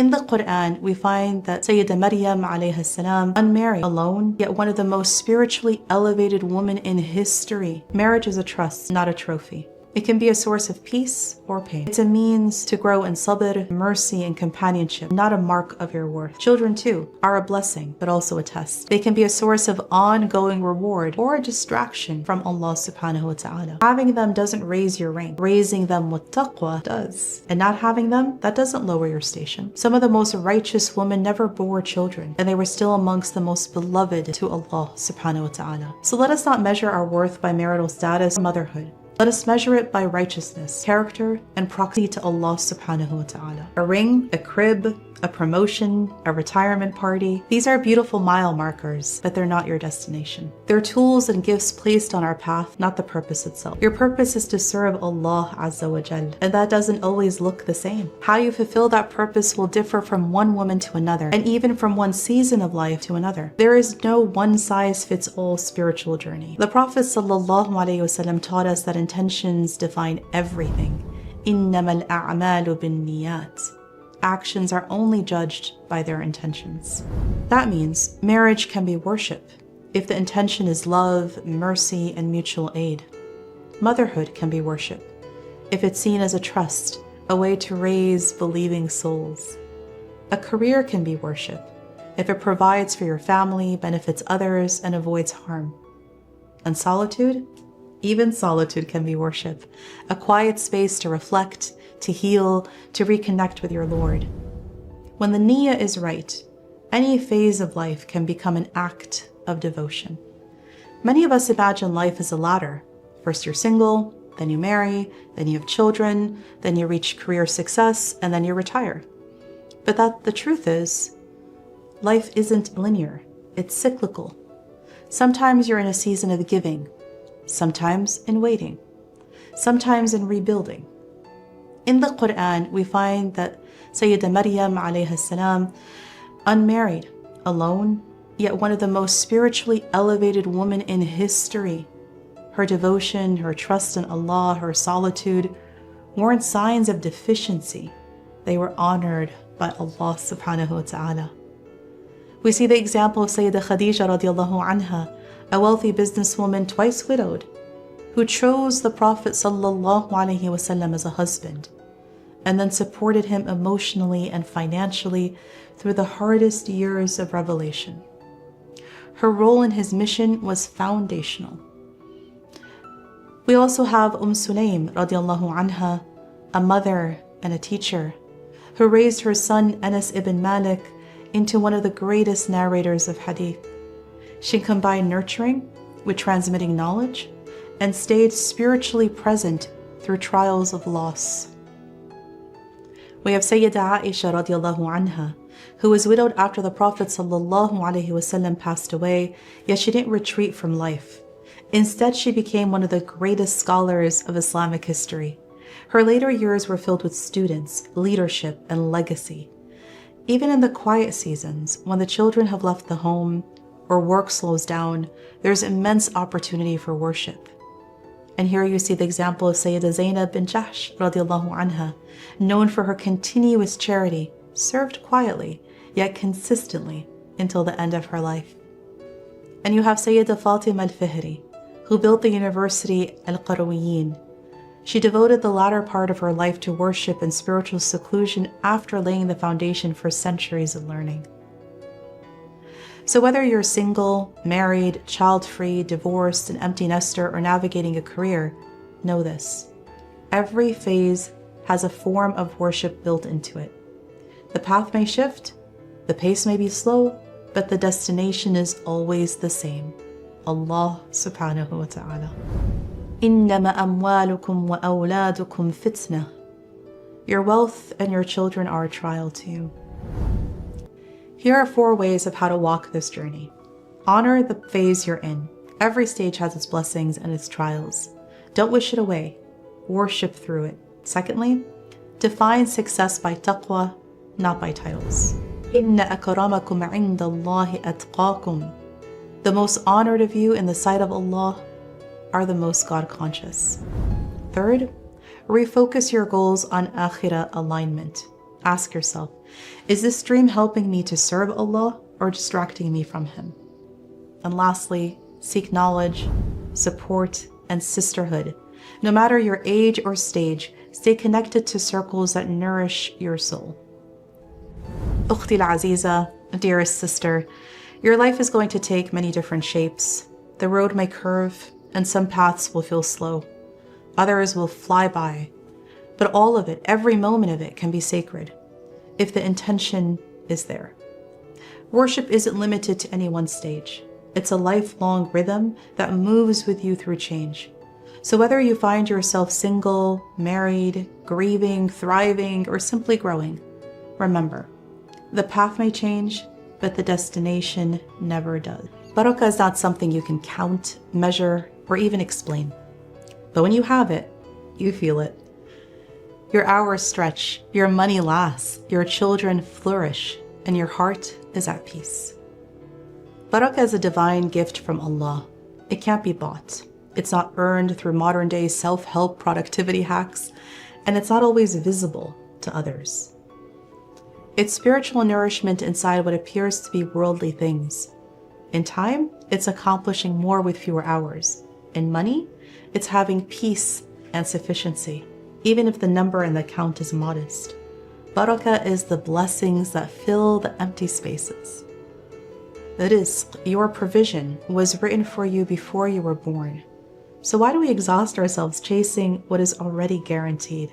In the Quran, we find that Sayyida Maryam alayha salam, unmarried, alone, yet one of the most spiritually elevated women in history. Marriage is a trust, not a trophy. It can be a source of peace or pain. It's a means to grow in sabr, mercy, and companionship, not a mark of your worth. Children, too, are a blessing, but also a test. They can be a source of ongoing reward or a distraction from Allah subhanahu wa ta'ala. Having them doesn't raise your rank. Raising them with taqwa does. And not having them, that doesn't lower your station. Some of the most righteous women never bore children, and they were still amongst the most beloved to Allah subhanahu wa ta'ala. So let us not measure our worth by marital status or motherhood. Let us measure it by righteousness, character, and proximity to Allah subhanahu wa ta'ala. A ring, a crib, a promotion, a retirement party. These are beautiful mile markers, but they're not your destination. They're tools and gifts placed on our path, not the purpose itself. Your purpose is to serve Allah Azza wa Jal, and that doesn't always look the same. How you fulfill that purpose will differ from one woman to another, and even from one season of life to another. There is no one-size-fits-all spiritual journey. The Prophet ﷺ taught us that intentions define everything. إِنَّمَا الْأَعْمَالُ بِالنِّيَّاتِ. Actions are only judged by their intentions. That means marriage can be worship if the intention is love, mercy, and mutual aid. Motherhood can be worship if it's seen as a trust, a way to raise believing souls. A career can be worship if it provides for your family, benefits others, and avoids harm. And solitude? Even solitude can be worship, a quiet space to reflect, to heal, to reconnect with your Lord. When the niyyah is right, any phase of life can become an act of devotion. Many of us imagine life as a ladder. First you're single, then you marry, then you have children, then you reach career success, and then you retire. But the truth is, life isn't linear, it's cyclical. Sometimes you're in a season of giving, sometimes in waiting, sometimes in rebuilding. In the Quran, we find that Sayyida Maryam alayha salam, unmarried, alone, yet one of the most spiritually elevated women in history. Her devotion, her trust in Allah, her solitude weren't signs of deficiency. They were honored by Allah subhanahu wa ta'ala. We see the example of Sayyida Khadijah radiallahu anha, a wealthy businesswoman twice widowed, who chose the Prophet sallallahu alaihi wasallam as a husband, and then supported him emotionally and financially through the hardest years of revelation. Her role in his mission was foundational. We also have Sulaym radiallahu anha, a mother and a teacher, who raised her son Anas ibn Malik into one of the greatest narrators of hadith. She combined nurturing with transmitting knowledge and stayed spiritually present through trials of loss. We have Sayyida Aisha radiallahu anha, who was widowed after the Prophet sallallahu alaihi wasallam passed away, yet she didn't retreat from life. Instead, she became one of the greatest scholars of Islamic history. Her later years were filled with students, leadership, and legacy. Even in the quiet seasons, when the children have left the home or work slows down, there's immense opportunity for worship. And here you see the example of Sayyida Zainab bin Jahsh radiallahu anha, known for her continuous charity, served quietly, yet consistently until the end of her life. And you have Sayyida Fatima al-Fihri, who built the University al-Qarawiyyin. She devoted the latter part of her life to worship and spiritual seclusion after laying the foundation for centuries of learning. So whether you're single, married, child-free, divorced, an empty nester, or navigating a career, know this: every phase has a form of worship built into it. The path may shift, the pace may be slow, but the destination is always the same: Allah subhanahu wa ta'ala. إِنَّمَا أَمْوَالُكُمْ وَأَوْلَادُكُمْ فِتْنَةٌ. Your wealth and your children are a trial too. Here are 4 ways of how to walk this journey. Honor the phase you're in. Every stage has its blessings and its trials. Don't wish it away. Worship through it. Secondly, define success by taqwa, not by titles. إِنَّ أَكْرَمَكُمْ عِنْدَ اللَّهِ أَتْقَاكُمْ. The most honored of you in the sight of Allah are the most God-conscious. Third, refocus your goals on akhirah alignment. Ask yourself, Is this dream helping me to serve Allah or distracting me from Him? And lastly, seek knowledge, support, and sisterhood. No matter your age or stage, stay connected to circles that nourish your soul. Ukhti al-Aziza, dearest sister, your life is going to take many different shapes. The road may curve, and some paths will feel slow. Others will fly by. But all of it, every moment of it, can be sacred if the intention is there. Worship isn't limited to any one stage. It's a lifelong rhythm that moves with you through change. So whether you find yourself single, married, grieving, thriving, or simply growing, remember, the path may change, but the destination never does. Baraka is not something you can count, measure, or even explain. But when you have it, you feel it. Your hours stretch, your money lasts, your children flourish, and your heart is at peace. Baraka is a divine gift from Allah. It can't be bought. It's not earned through modern-day self-help productivity hacks, and it's not always visible to others. It's spiritual nourishment inside what appears to be worldly things. In time, it's accomplishing more with fewer hours. In money, it's having peace and sufficiency, even if the number in the account is modest. Baraka is the blessings that fill the empty spaces. The rizq, your provision, was written for you before you were born. So why do we exhaust ourselves chasing what is already guaranteed?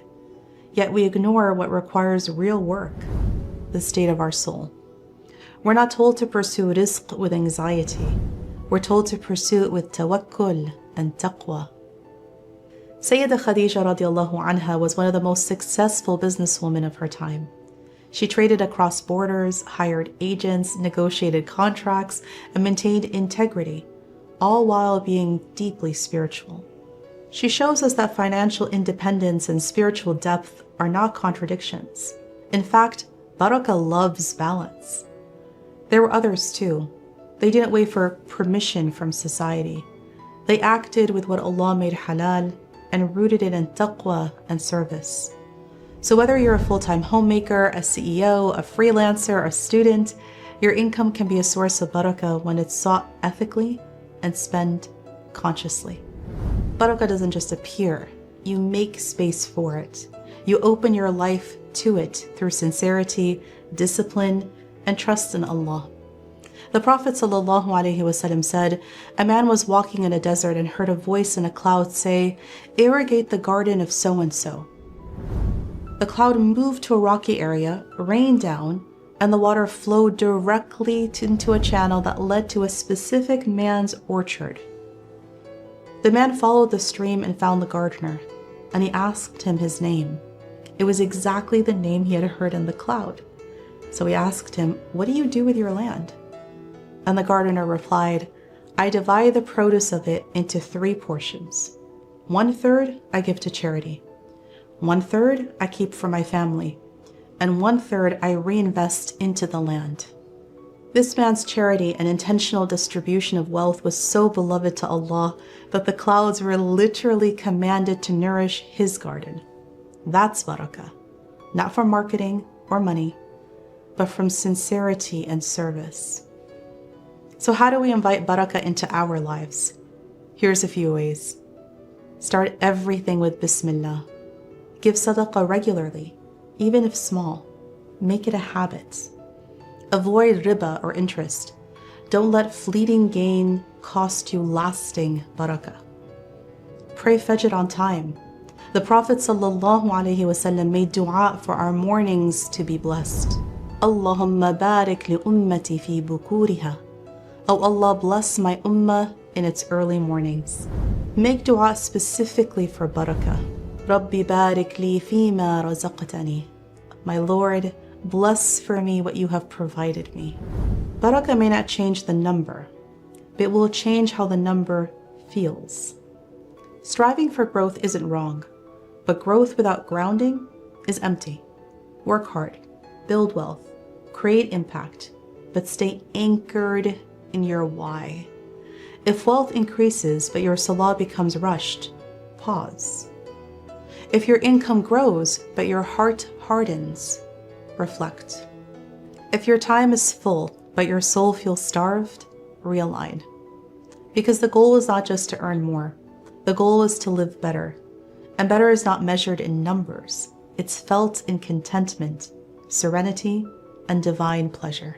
Yet we ignore what requires real work, the state of our soul. We're not told to pursue rizq with anxiety. We're told to pursue it with tawakkul and taqwa. Sayyida Khadijah radiallahu anha was one of the most successful businesswomen of her time. She traded across borders, hired agents, negotiated contracts, and maintained integrity, all while being deeply spiritual. She shows us that financial independence and spiritual depth are not contradictions. In fact, Baraka loves balance. There were others too. They didn't wait for permission from society. They acted with what Allah made halal and rooted it in taqwa and service. So whether you're a full-time homemaker, a CEO, a freelancer, a student, your income can be a source of barakah when it's sought ethically and spent consciously. Barakah doesn't just appear. You make space for it. You open your life to it through sincerity, discipline, and trust in Allah. The Prophet ﷺ said, a man was walking in a desert and heard a voice in a cloud say, irrigate the garden of so-and-so. The cloud moved to a rocky area, rained down, and the water flowed directly into a channel that led to a specific man's orchard. The man followed the stream and found the gardener, and he asked him his name. It was exactly the name he had heard in the cloud. So he asked him, what do you do with your land? And the gardener replied, I divide the produce of it into 3 portions. 1/3 I give to charity. 1/3 I keep for my family, and 1/3 I reinvest into the land. This man's charity and intentional distribution of wealth was so beloved to Allah that the clouds were literally commanded to nourish his garden. That's barakah, not from marketing or money, but from sincerity and service. So how do we invite barakah into our lives? Here's a few ways. Start everything with Bismillah. Give sadaqah regularly, even if small. Make it a habit. Avoid riba or interest. Don't let fleeting gain cost you lasting barakah. Pray Fajr on time. The Prophet ﷺ made dua for our mornings to be blessed. Allahumma barik li ummati fi bukuriha. Oh Allah, bless my ummah in its early mornings. Make dua specifically for barakah. Rabbi barik li fima razaqtani. My Lord, bless for me what you have provided me. Barakah may not change the number, but it will change how the number feels. Striving for growth isn't wrong, but growth without grounding is empty. Work hard, build wealth, create impact, but stay anchored in your why. If wealth increases but your salah becomes rushed, pause. If your income grows but your heart hardens, reflect. If your time is full, but your soul feels starved, realign. Because the goal is not just to earn more. The goal is to live better. And better is not measured in numbers. It's felt in contentment, serenity, and divine pleasure.